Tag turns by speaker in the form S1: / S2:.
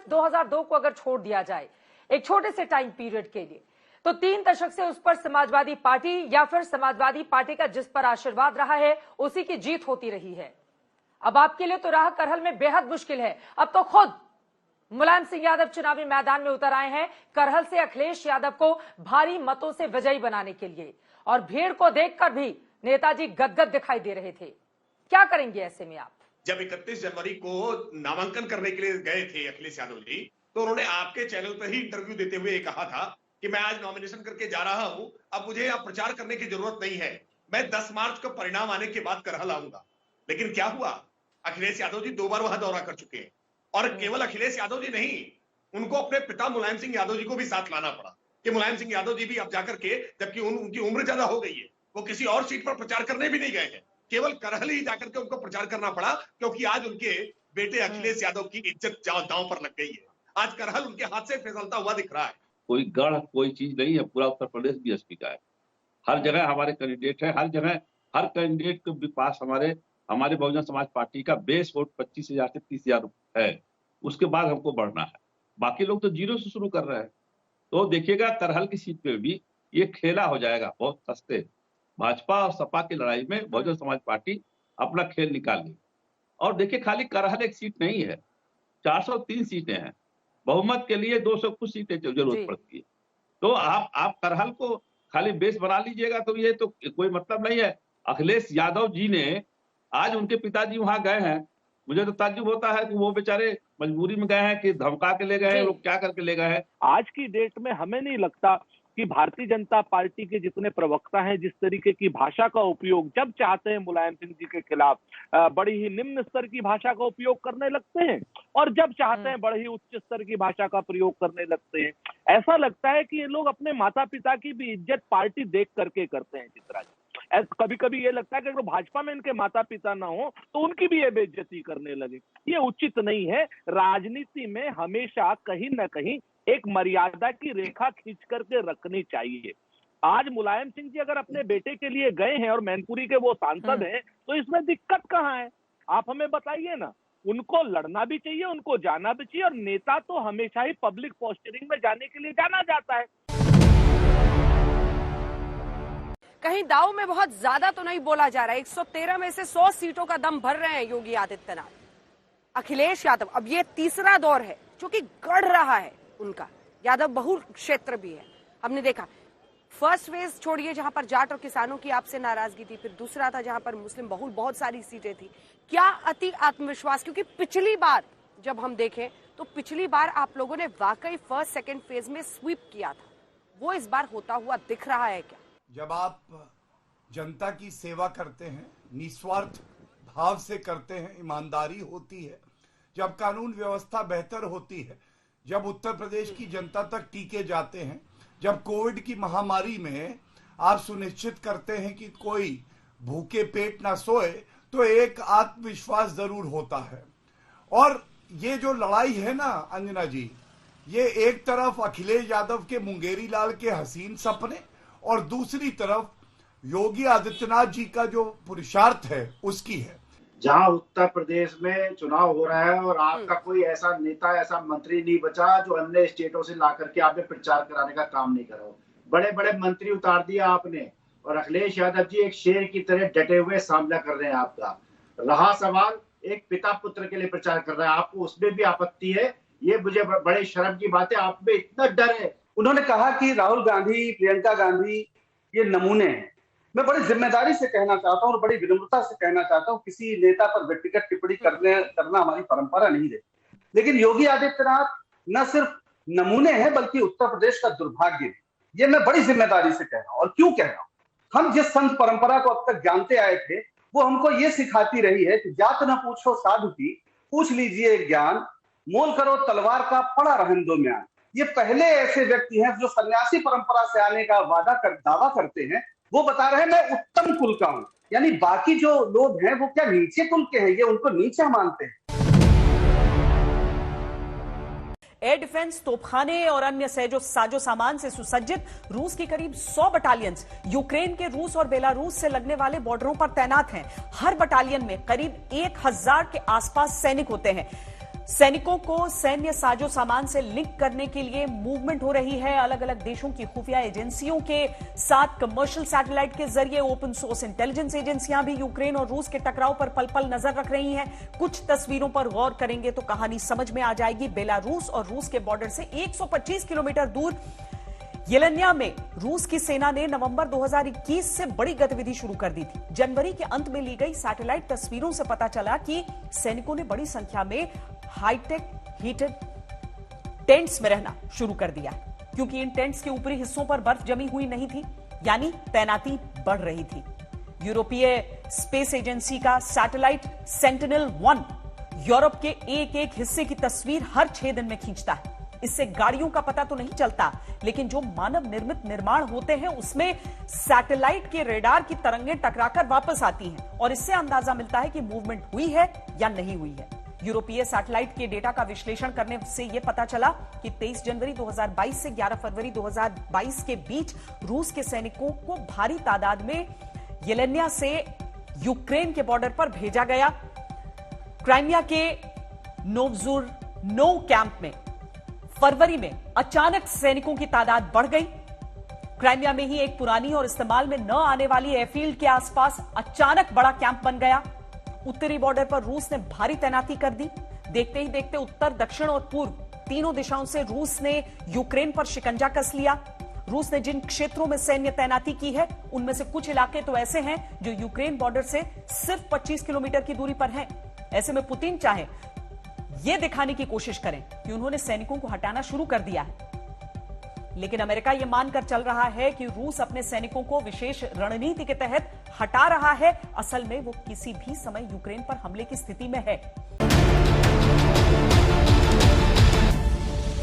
S1: सिर्फ 2002 को अगर छोड़ दिया जाए एक छोटे से टाइम पीरियड के लिए, तो 3 दशक से उस पर समाजवादी पार्टी या फिर समाजवादी पार्टी का जिस पर आशीर्वाद रहा है उसी की जीत होती रही है। अब आपके लिए तो राह करहल में बेहद मुश्किल है। अब तो खुद मुलायम सिंह यादव चुनावी मैदान में उतर आए हैं करहल से अखिलेश यादव को भारी मतों से विजयी बनाने के लिए, और भीड़ को देखकर भी नेताजी गदगद दिखाई दे रहे थे। क्या करेंगे ऐसे में आप?
S2: जब 31 जनवरी को नामांकन करने के लिए गए थे अखिलेश यादव जी, तो उन्होंने आपके चैनल पर ही इंटरव्यू देते हुए कहा था कि मैं आज नॉमिनेशन करके जा रहा हूं, अब मुझे अब प्रचार करने की जरूरत नहीं है, मैं 10 मार्च को परिणाम आने के बाद करहल आऊंगा। लेकिन क्या हुआ? अखिलेश यादव जी 2 बार वहां दौरा कर चुके हैं, और केवल अखिलेश यादव जी नहीं, उनको अपने पिता मुलायम सिंह यादव जी को भी साथ लाना पड़ा कि मुलायम सिंह यादव जी भी अब जाकर के, जबकि उनकी उम्र ज्यादा हो गई है, वो किसी और सीट पर प्रचार करने भी नहीं गए हैं, केवल करहल ही जाकर के उनको प्रचार करना पड़ा, क्योंकि आज उनके बेटे अखिलेश यादव की इज्जत दांव पर लग गई है। आज करहल उनके हाथ से फिसलता हुआ दिख रहा है।
S3: कोई गढ़ कोई चीज नहीं है, पूरा उत्तर प्रदेश बीएसपी का है। हर जगह हमारे कैंडिडेट है, हर जगह हर कैंडिडेट के पास हमारे बहुजन समाज पार्टी का बेस वोट 25,000 से 30,000 है। उसके बाद हमको बढ़ना है, बाकी लोग तो जीरो से शुरू कर रहे हैं। तो देखिएगा करहल की सीट पे भी ये खेला हो जाएगा बहुत सस्ते। भाजपा और सपा की लड़ाई में बहुजन समाज पार्टी अपना खेल निकाल ली। और देखिए खाली करहल एक सीट नहीं है, 403 सीटें हैं, बहुमत के लिए 200 कुछ सीटें जरूरत पड़ती है। तो आप करहल को खाली बेस बना लीजिएगा तो ये तो कोई मतलब नहीं है। अखिलेश यादव जी ने आज उनके पिताजी वहां गए हैं, मुझे तो ताज्जुब होता है कि वो बेचारे मजबूरी में गए हैं कि धमका के ले गए हैं, लोग क्या करके ले गए हैं।
S4: आज की डेट में हमें नहीं लगता कि भारतीय जनता पार्टी के जितने प्रवक्ता हैं जिस तरीके की भाषा का उपयोग जब चाहते हैं मुलायम सिंह जी के खिलाफ बड़ी ही निम्न स्तर की भाषा का उपयोग करने लगते हैं, और जब चाहते हैं बड़ी ही उच्च स्तर की भाषा का प्रयोग करने लगते हैं। ऐसा लगता है कि ये लोग अपने माता पिता की भी इज्जत पार्टी देख करके करते हैं। चित्रा जी, कभी कभी ये लगता है कि अगर भाजपा में इनके माता पिता ना हो तो उनकी भी ये बेइज्जती करने लगे। ये उचित नहीं है। राजनीति में हमेशा कहीं ना कहीं एक मर्यादा की रेखा खींच करके रखनी चाहिए। आज मुलायम सिंह जी अगर अपने बेटे के लिए गए हैं और मैनपुरी के वो सांसद हैं, तो इसमें दिक्कत कहाँ है? आप हमें बताइए ना। उनको लड़ना भी चाहिए, उनको जाना भी चाहिए, और नेता तो हमेशा ही पब्लिक पोस्टरिंग में जाने के लिए जाना जाता है।
S5: कहीं दाव में बहुत ज्यादा तो नहीं बोला जा रहा है। 113 में से 100 सीटों का दम भर रहे हैं योगी आदित्यनाथ। अखिलेश यादव अब ये तीसरा दौर है जो कि गढ़ रहा है उनका। यादव बहुल क्षेत्र भी है, हमने देखा। फर्स्ट फेज छोड़िए जहां पर जाट और किसानों की आपसे नाराजगी थी, फिर दूसरा था जहां पर मुस्लिम बहुल बहुत सारी सीटें थी। क्या अति आत्मविश्वास, क्योंकि पिछली बार जब हम देखें तो पिछली बार आप लोगों ने वाकई फर्स्ट सेकंड फेज में स्वीप किया था, वो इस बार होता हुआ दिख रहा है क्या?
S6: जब आप जनता की सेवा करते हैं, निस्वार्थ भाव से करते हैं, ईमानदारी होती है, जब कानून व्यवस्था बेहतर होती है, जब उत्तर प्रदेश की जनता तक टीके जाते हैं, जब कोविड की महामारी में आप सुनिश्चित करते हैं कि कोई भूखे पेट ना सोए, तो एक आत्मविश्वास जरूर होता है। और ये जो लड़ाई है ना अंजना जी, ये एक तरफ अखिलेश यादव के मुंगेरी लाल के हसीन सपने और दूसरी तरफ योगी आदित्यनाथ जी का जो पुरुषार्थ है उसकी है।
S7: जहां उत्तर प्रदेश में चुनाव हो रहा है और आपका कोई ऐसा नेता, ऐसा मंत्री नहीं बचा जो अन्य स्टेटों से ला करके आपने प्रचार कराने का काम नहीं करा हो। बड़े बड़े मंत्री उतार दिया आपने, और अखिलेश यादव जी एक शेर की तरह डटे हुए सामना कर रहे हैं आपका। रहा सवाल एक पिता पुत्र के लिए प्रचार कर रहा है, आपको उसमें भी आपत्ति है। ये मुझे बड़े शर्म की बात है, आप में इतना डर है।
S8: उन्होंने कहा कि राहुल गांधी, प्रियंका गांधी ये नमूने हैं। मैं बड़ी जिम्मेदारी से कहना चाहता हूं और बड़ी विनम्रता से कहना चाहता हूं, किसी नेता पर व्यक्तिगत टिप्पणी करना हमारी परंपरा नहीं रही, लेकिन योगी आदित्यनाथ न सिर्फ नमूने हैं बल्कि उत्तर प्रदेश का दुर्भाग्य है। ये मैं बड़ी जिम्मेदारी से कह रहा हूं। और क्यों कह रहा हूं? हम जिस संत परंपरा को अब तक जानते आए थे वो हमको ये सिखाती रही है कि जात न पूछो साधु की, पूछ लीजिए ज्ञान, मोल करो तलवार का, पड़ा रहन दो म्यान। ये पहले ऐसे व्यक्ति हैं जो सन्यासी परंपरा से आने का दावा करते हैं। वो बता रहे हैं मैं उत्तम कुल का हूं, यानी बाकी जो लोग हैं वो क्या नीचे कुल के हैं, ये उनको नीचा मानते हैं।
S9: एयर डिफेंस, तोपखाने और अन्य साजो सामान से सुसज्जित रूस की करीब 100 बटालियंस यूक्रेन के रूस और बेलारूस से लगने वाले बॉर्डरों पर तैनात हैं। हर बटालियन में करीब 1000 के आसपास सैनिक होते हैं। सैनिकों को सैन्य साजो सामान से लिंक करने के लिए मूवमेंट हो रही है। अलग अलग देशों की खुफिया एजेंसियों के साथ कमर्शियल सैटेलाइट के जरिए ओपन सोर्स इंटेलिजेंस एजेंसियां भी यूक्रेन और रूस के टकराव पर पल पल नजर रख रही हैं। कुछ तस्वीरों पर गौर करेंगे तो कहानी समझ में आ जाएगी। बेलारूस और रूस के बॉर्डर से 125 किलोमीटर दूर येलेन्या में रूस की सेना ने नवंबर 2021 से बड़ी गतिविधि शुरू कर दी थी। जनवरी के अंत में ली गई सैटेलाइट तस्वीरों से पता चला कि सैनिकों ने बड़ी संख्या में हाईटेक हीटेड टेंट्स में रहना शुरू कर दिया, क्योंकि इन टेंट्स के ऊपरी हिस्सों पर बर्फ जमी हुई नहीं थी, यानी तैनाती बढ़ रही थी। यूरोपीय स्पेस एजेंसी का सैटेलाइट सेंटिनल-1 यूरोप के एक एक हिस्से की तस्वीर हर 6 दिन में खींचता है। इससे गाड़ियों का पता तो नहीं चलता, लेकिन जो मानव निर्मित निर्माण होते हैं उसमें सैटेलाइट के रेडार की तरंगें टकराकर वापस आती हैं और इससे अंदाजा मिलता है कि मूवमेंट हुई है या नहीं हुई है। यूरोपीय सैटेलाइट के डेटा का विश्लेषण करने से यह पता चला कि 23 जनवरी 2022 से 11 फरवरी 2022 के बीच रूस के सैनिकों को भारी तादाद में येलेन्या से यूक्रेन के बॉर्डर पर भेजा गया। क्राइमिया के नोवजुरनो कैंप में फरवरी में अचानक सैनिकों की तादाद बढ़ गई। क्राइमिया में ही एक पुरानी और इस्तेमाल में न आने वाली एयरफील्ड के आसपास अचानक बड़ा कैंप बन गया। उत्तरी बॉर्डर पर रूस ने भारी तैनाती कर दी। देखते ही देखते उत्तर, दक्षिण और पूर्व तीनों दिशाओं से रूस ने यूक्रेन पर शिकंजा कस लिया। रूस ने जिन क्षेत्रों में सैन्य तैनाती की है उनमें से कुछ इलाके तो ऐसे हैं जो यूक्रेन बॉर्डर से सिर्फ 25 किलोमीटर की दूरी पर हैं। ऐसे में पुतिन चाहे यह दिखाने की कोशिश करें कि उन्होंने सैनिकों को हटाना शुरू कर दिया है, लेकिन अमेरिका यह मानकर चल रहा है कि रूस अपने सैनिकों को विशेष रणनीति के तहत हटा रहा है। असल में वो किसी भी समय यूक्रेन पर हमले की स्थिति में है।